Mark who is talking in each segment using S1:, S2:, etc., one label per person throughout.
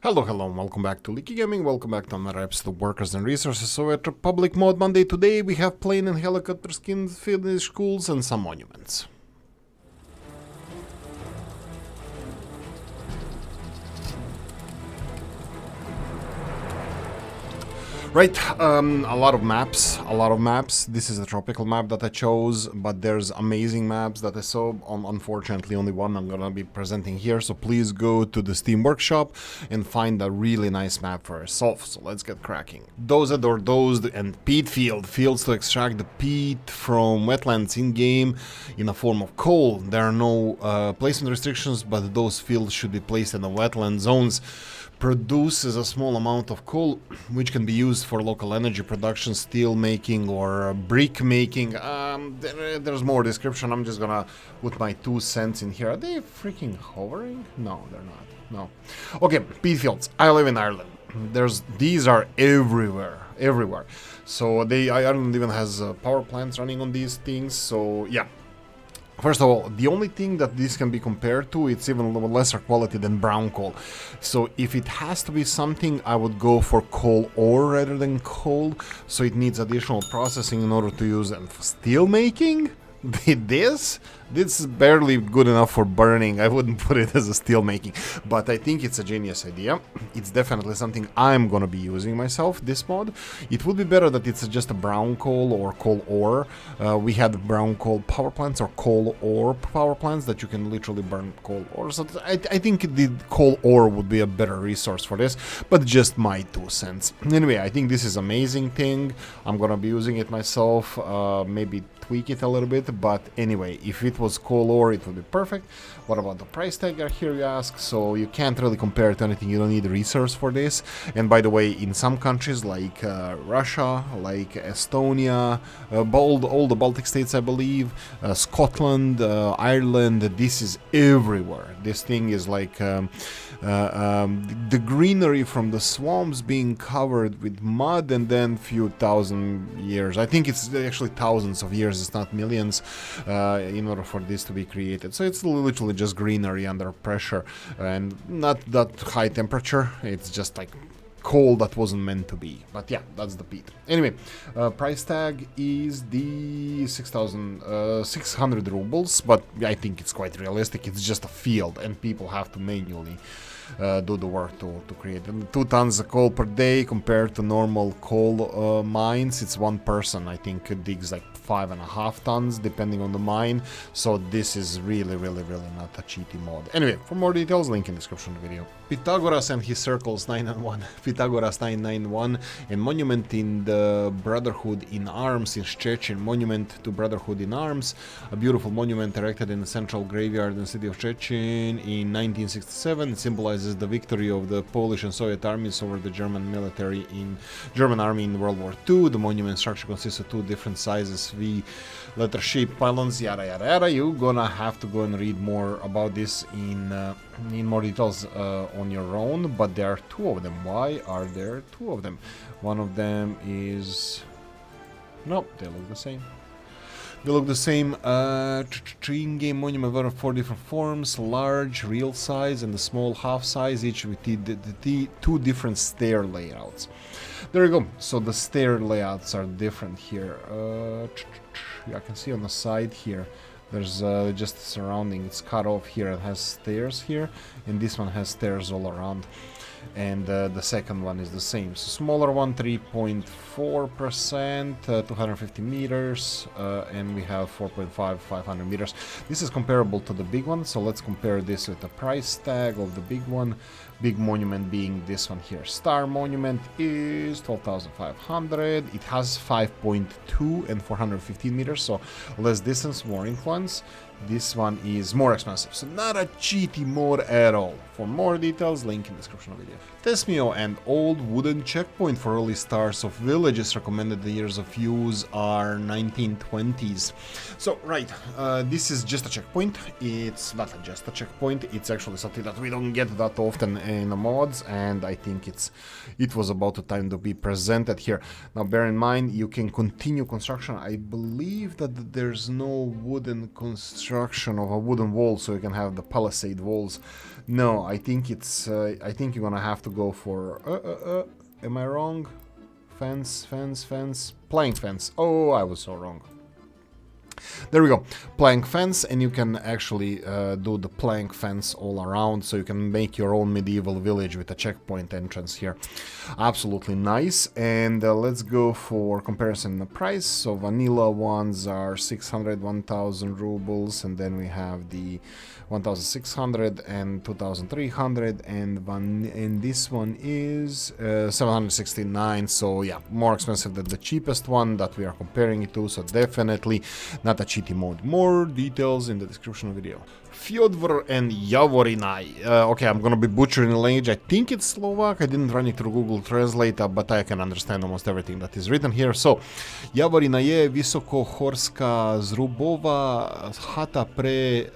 S1: Hello, and welcome back to Oolykee Gaming, welcome back to another episode of Workers and Resources. So at Republic Mode Monday today we have plane and helicopter skins, finished schools and some monuments. Right, a lot of maps. This is a tropical map that I chose, but there's amazing maps that I saw. Unfortunately, only one I'm gonna be presenting here, so please go to the Steam Workshop and find a really nice map for yourself. So let's get cracking. Dozed or dozed and peat fields to extract the peat from wetlands in-game in a form of coal. There are no placement restrictions, but those fields should be placed in the wetland zones. Produces a small amount of coal, which can be used for local energy production, steel making, or brick making. There's more description. I'm just gonna put my 2 cents in here. Are they freaking hovering? No, they're not. No. Okay, peat fields. I live in Ireland. These are everywhere. So Ireland even has power plants running on these things. So yeah. First of all, the only thing that this can be compared to, it's even a little lesser quality than brown coal. So if it has to be something, I would go for coal ore rather than coal. So it needs additional processing in order to use them for steel making. This is barely good enough for burning. I wouldn't put it as a steel making, but I think it's a genius idea. It's definitely something I'm gonna be using myself, this mod. It would be better that it's just a brown coal or coal ore. We had brown coal power plants or coal ore power plants that you can literally burn coal ore. So I think the coal ore would be a better resource for this, but just my 2 cents. Anyway, I think this is amazing thing. I'm gonna be using it myself, maybe tweak it a little bit, but anyway, if it was coal ore, it would be perfect. What about the price tag here, you ask? So you can't really compare it to anything. You don't need a resource for this. And by the way, in some countries like Russia, like Estonia, all the Baltic states, I believe, Scotland, Ireland, this is everywhere. This thing is like the greenery from the swamps being covered with mud, and then few thousand years. I think it's actually thousands of years, it's not millions, in order for this to be created. So it's literally just greenery under pressure and not that high temperature. It's just like coal that wasn't meant to be. But yeah, that's the peat. Anyway, price tag is the 6,600 rubles, but I think it's quite realistic. It's just a field and people have to manually do the work to create. And 2 tons of coal per day compared to normal coal mines. It's one person, I think, digs like 5.5 tons depending on the mine. So this is really not a cheaty mod. Anyway, for more details, link in description of the video. Pythagoras and his circles 991. Pythagoras 991, a monument in the Brotherhood in Arms in Szczecin. Monument to Brotherhood in Arms, a beautiful monument erected in the central graveyard in the city of Szczecin in 1967. It symbolizes the victory of the Polish and Soviet armies over the German army in World War II. The monument structure consists of 2 different sizes, V letter shape pylons, yada yada yada. You're gonna have to go and read more about this in more details on your own, but there are 2 of them. Why are there 2 of them? One of them is... Nope, they look the same. They look the same. Tree in-game monument of 4 different forms: large, real size, and the small half size, each with the 2 different stair layouts. There you go. So the stair layouts are different here. I can see on the side here, there's just surrounding. It's cut off here. It has stairs here, and this one has stairs all around. And the second one is the same. So smaller one, 3.4%, 250 meters, and we have 4.5, 500 meters. This is comparable to the big one, so let's compare this with the price tag of the big one. Big monument being this one here. Star monument is 12,500. It has 5.2 and 415 meters, so less distance, more influence. This one is more expensive, so not a cheaty mod at all. For more details, link in description of the video. Tesmio and old wooden checkpoint for early stars of villages. Recommended the years of use are 1920s. So right, this is just a checkpoint. It's not just a checkpoint, it's actually something that we don't get that often in the mods, and I think it was about the time to be presented here. Now bear in mind, you can continue construction. I believe that there's no wooden construction of a wooden wall, so you can have the palisade walls. No, I think it's I think you're gonna have to go for am I wrong? Fence, plank fence. Oh, I was so wrong. There we go, plank fence, and you can actually do the plank fence all around, so you can make your own medieval village with a checkpoint entrance here. Absolutely nice. And let's go for comparison in the price. So vanilla ones are 600, 1000 rubles, and then we have the 1600 and 2300, and this one is 769. So yeah, more expensive than the cheapest one that we are comparing it to, so definitely not a cheaty mode. More details in the description video. Fyodor and Yavorinai. Okay, I'm gonna be butchering the language. I think it's Slovak. I didn't run it through Google Translate, but I can understand almost everything that is written here. So, Javorina je visokohorska zrubova hata pre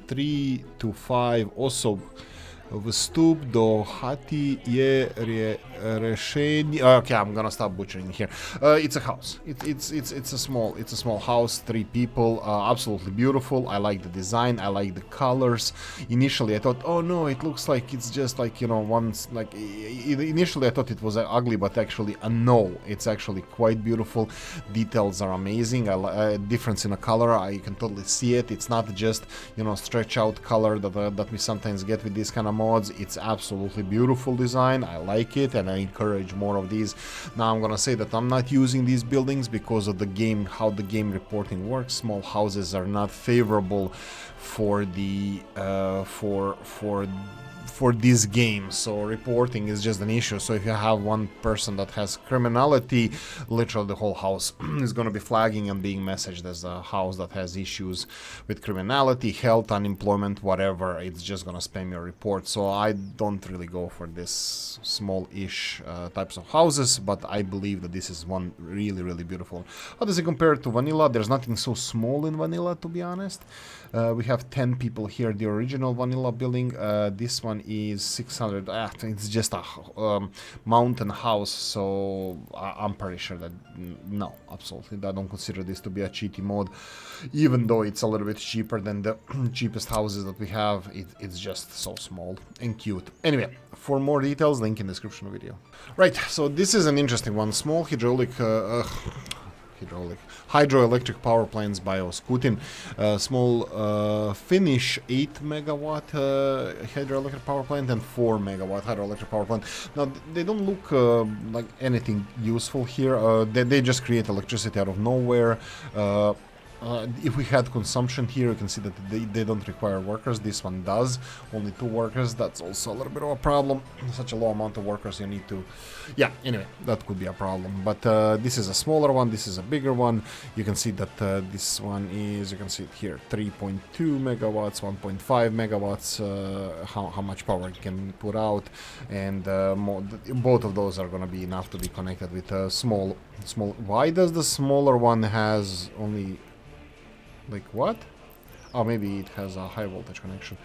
S1: 3 to 5 osob. Vstup do hati je rešenje. Okay, I'm gonna stop butchering here. It's a house. It's a small house. 3 people. Absolutely beautiful. I like the design. I like the colors. Initially, I thought, oh no, it looks like it's just like, you know, once like. Initially, I thought it was ugly, but actually, no, it's actually quite beautiful. Details are amazing. Difference in the color, I can totally see it. It's not just, you know, stretch out color that we sometimes get with this kind of mods. It's absolutely beautiful design. I like it, and I encourage more of these. Now I'm gonna say that I'm not using these buildings because of the game, how the game reporting works. Small houses are not favorable for the for this game, so reporting is just an issue. So if you have one person that has criminality, literally the whole house is going to be flagging and being messaged as a house that has issues with criminality, health, unemployment, whatever. It's just going to spam your report. So I don't really go for this small-ish types of houses, but I believe that this is one really beautiful. How does it compare to vanilla? There's nothing so small in vanilla, to be honest. We have 10 people here, the original vanilla building. This one is 600. It's just a mountain house, so I'm pretty sure that no, absolutely, I don't consider this to be a cheaty mode, even though it's a little bit cheaper than the cheapest houses that we have. It's just so small and cute. Anyway, for more details, link in the description video. Right, so this is an interesting one. Small hydroelectric power plants by Oskutin. Small Finnish 8 megawatt hydroelectric power plant and 4 megawatt hydroelectric power plant. Now they don't look like anything useful here. They just create electricity out of nowhere. If we had consumption here, you can see that they don't require workers. This one does, only 2 workers. That's also a little bit of a problem. Such a low amount of workers, you need to, yeah, anyway, that could be a problem. But this is a smaller one, this is a bigger one. You can see that this one is, you can see it here, 3.2 megawatts, 1.5 megawatts, how much power it can put out, and both of those are going to be enough to be connected with small. Why does the smaller one has only, like, what? Oh, maybe it has a high voltage connection.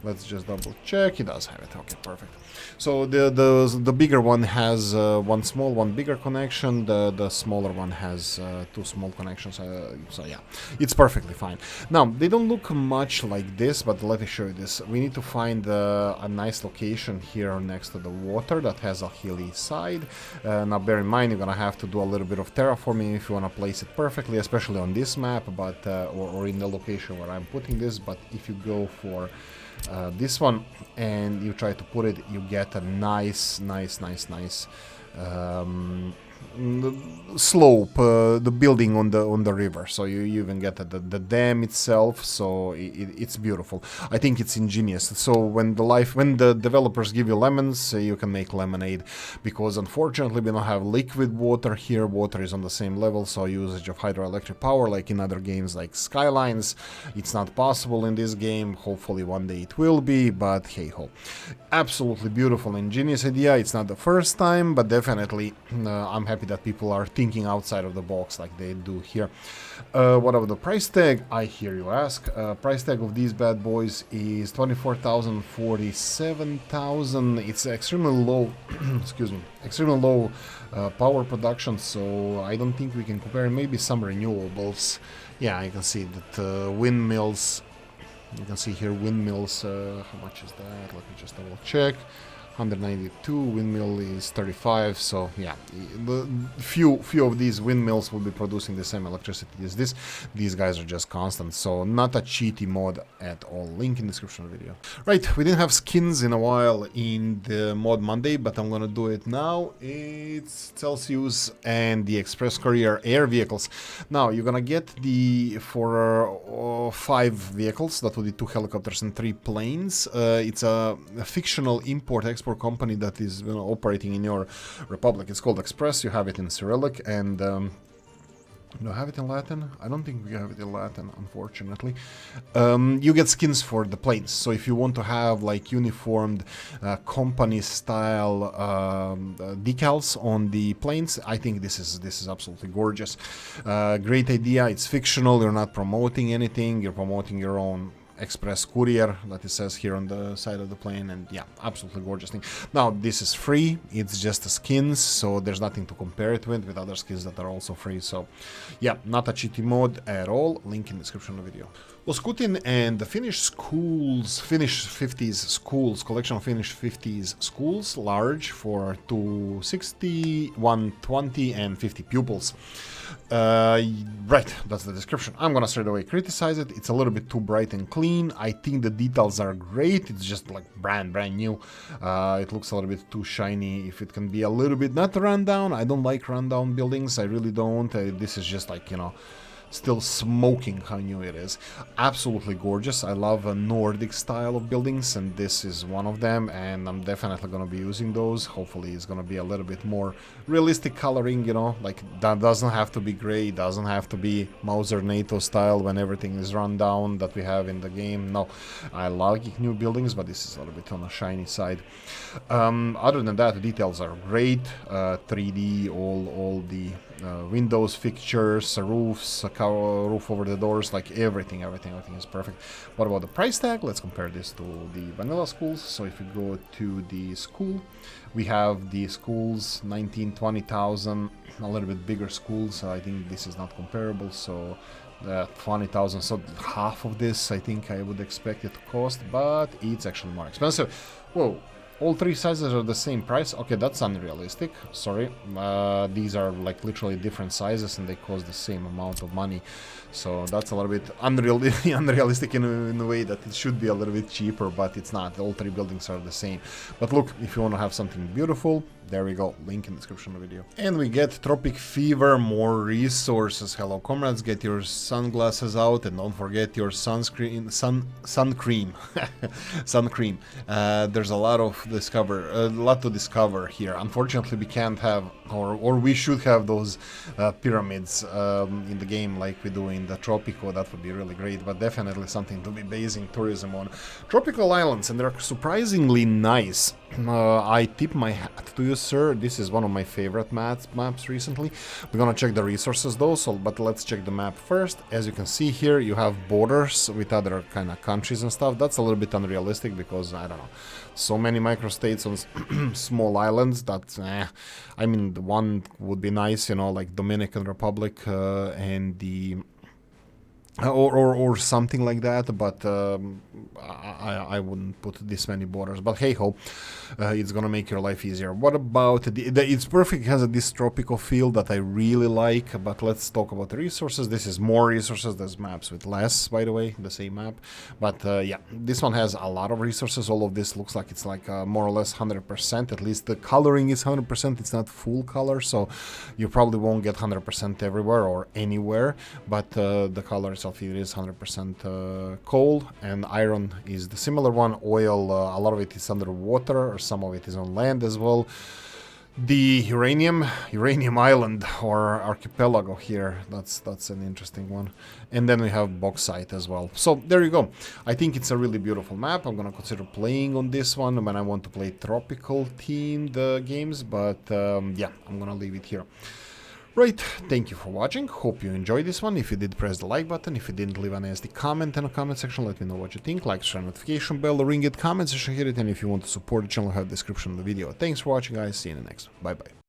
S1: Let's just double check. It does have it. Okay, perfect. So the bigger one has one small, one bigger connection. The smaller one has 2 small connections. So yeah, it's perfectly fine. Now they don't look much like this, but let me show you this. We need to find a nice location here next to the water that has a hilly side. Now bear in mind, you're gonna have to do a little bit of terraforming if you want to place it perfectly, especially on this map, but or in the location where I'm putting this. But if you go for this one and you try to put it, you get a nice slope, the building on the river, so you even get the dam itself, so it's beautiful. I think it's ingenious. So when the developers give you lemons, you can make lemonade, because unfortunately we don't have liquid water here. Water is on the same level, so usage of hydroelectric power like in other games like Skylines, it's not possible in this game. Hopefully one day it will be, but hey ho. Absolutely beautiful, ingenious idea. It's not the first time, but definitely I'm I'm happy that people are thinking outside of the box like they do here. What about the price tag? I hear you ask. Price tag of these bad boys is 24,000, 47,000. It's extremely low, excuse me, extremely low power production, so I don't think we can compare. Maybe some renewables. Yeah, you can see that windmills. You can see here windmills. How much is that? Let me just double check. 192, windmill is 35, so yeah, the few of these windmills will be producing the same electricity as this. These guys are just constant, so not a cheaty mod at all. Link in description of the video. Right, we didn't have skins in a while in the mod Monday, but I'm gonna do it now. It's Celsius and the Express Courier air vehicles. Now you're gonna get the for 5 vehicles, that will be 2 helicopters and 3 planes. It's a fictional import-export company that is operating in your republic. It's called Express. You have it in Cyrillic, and do I have it in Latin? I don't think we have it in Latin, unfortunately. You get skins for the planes, so if you want to have like uniformed company style decals on the planes, I think this is absolutely gorgeous. Great idea. It's fictional. You're not promoting anything. You're promoting your own Express Courier that it says here on the side of the plane, and yeah, absolutely gorgeous thing. Now this is free, it's just a skins, so there's nothing to compare it with other skins that are also free. So yeah, not a cheaty mode at all. Link in the description of the video. Oskutin and the Finnish schools, Finnish 50s schools, collection of Finnish 50s schools, large for 260, 120 and 50 pupils. Right, that's the description. I'm gonna straight away criticize it. It's a little bit too bright and clean. I think the details are great. It's just like brand new. It looks a little bit too shiny. If it can be a little bit not rundown, I don't like rundown buildings. I really don't. This is just like, you know, still smoking how new it is. Absolutely gorgeous. I love a Nordic style of buildings, and this is one of them, and I'm definitely gonna be using those. Hopefully it's gonna be a little bit more realistic coloring, you know, like that doesn't have to be gray, doesn't have to be Mauser NATO style when everything is run down that we have in the game. No, I like new buildings, but this is a little bit on the shiny side. Other than that, the details are great. 3D, all the windows, fixtures, roofs, roof over the doors, like everything is perfect. What about the price tag? Let's compare this to the vanilla schools. So if we go to the school, we have the schools 19-20,000, a little bit bigger schools. I think this is not comparable, so 20,000, so half of this I think I would expect it to cost, but it's actually more expensive. Whoa. All 3 sizes are the same price. Okay, that's unrealistic. Sorry. These are like literally different sizes and they cost the same amount of money. So that's a little bit unrealistic in a way that it should be a little bit cheaper, but it's not. All 3 buildings are the same. But look, if you want to have something beautiful, there we go. Link in the description of the video. And we get Tropic Fever, more resources. Hello, comrades. Get your sunglasses out and don't forget your sunscreen. Sun cream. Sun cream. There's a lot to discover here. Unfortunately, we can't have, or we should have those pyramids in the game like we do in the Tropico. That would be really great, but definitely something to be basing tourism on. Tropical islands, and they're surprisingly nice. I tip my hat to you, sir. This is one of my favorite maps recently. We're gonna check the resources though, but let's check the map first. As you can see here, you have borders with other kind of countries and stuff. That's a little bit unrealistic because, I don't know, so many microstates on small islands that, I mean, the one would be nice, you know, like Dominican Republic and the... Or something like that, but I wouldn't put this many borders. But hey ho, it's gonna make your life easier. What about it's perfect. It has this tropical feel that I really like. But let's talk about the resources. This is more resources. There's maps with less, by the way, the same map. But yeah, this one has a lot of resources. All of this looks like it's like more or less 100%. At least the coloring is 100%. It's not full color, so you probably won't get 100% everywhere or anywhere. But the colors, it is 100% coal, and iron is the similar one. Oil, a lot of it is underwater, or some of it is on land as well. the uranium island or archipelago here. That's an interesting one. And then we have bauxite as well. So there you go. I think it's a really beautiful map. I'm gonna consider playing on this one when I want to play tropical themed games, but yeah, I'm gonna leave it here. Right, thank you for watching. Hope you enjoyed this one. If you did, press the like button. If you didn't, leave a nasty comment in the comment section. Let me know what you think. Like, share, notification bell, ring it, comment section, hit it. And if you want to support the channel, have the description of the video. Thanks for watching, guys. See you in the next one. Bye bye.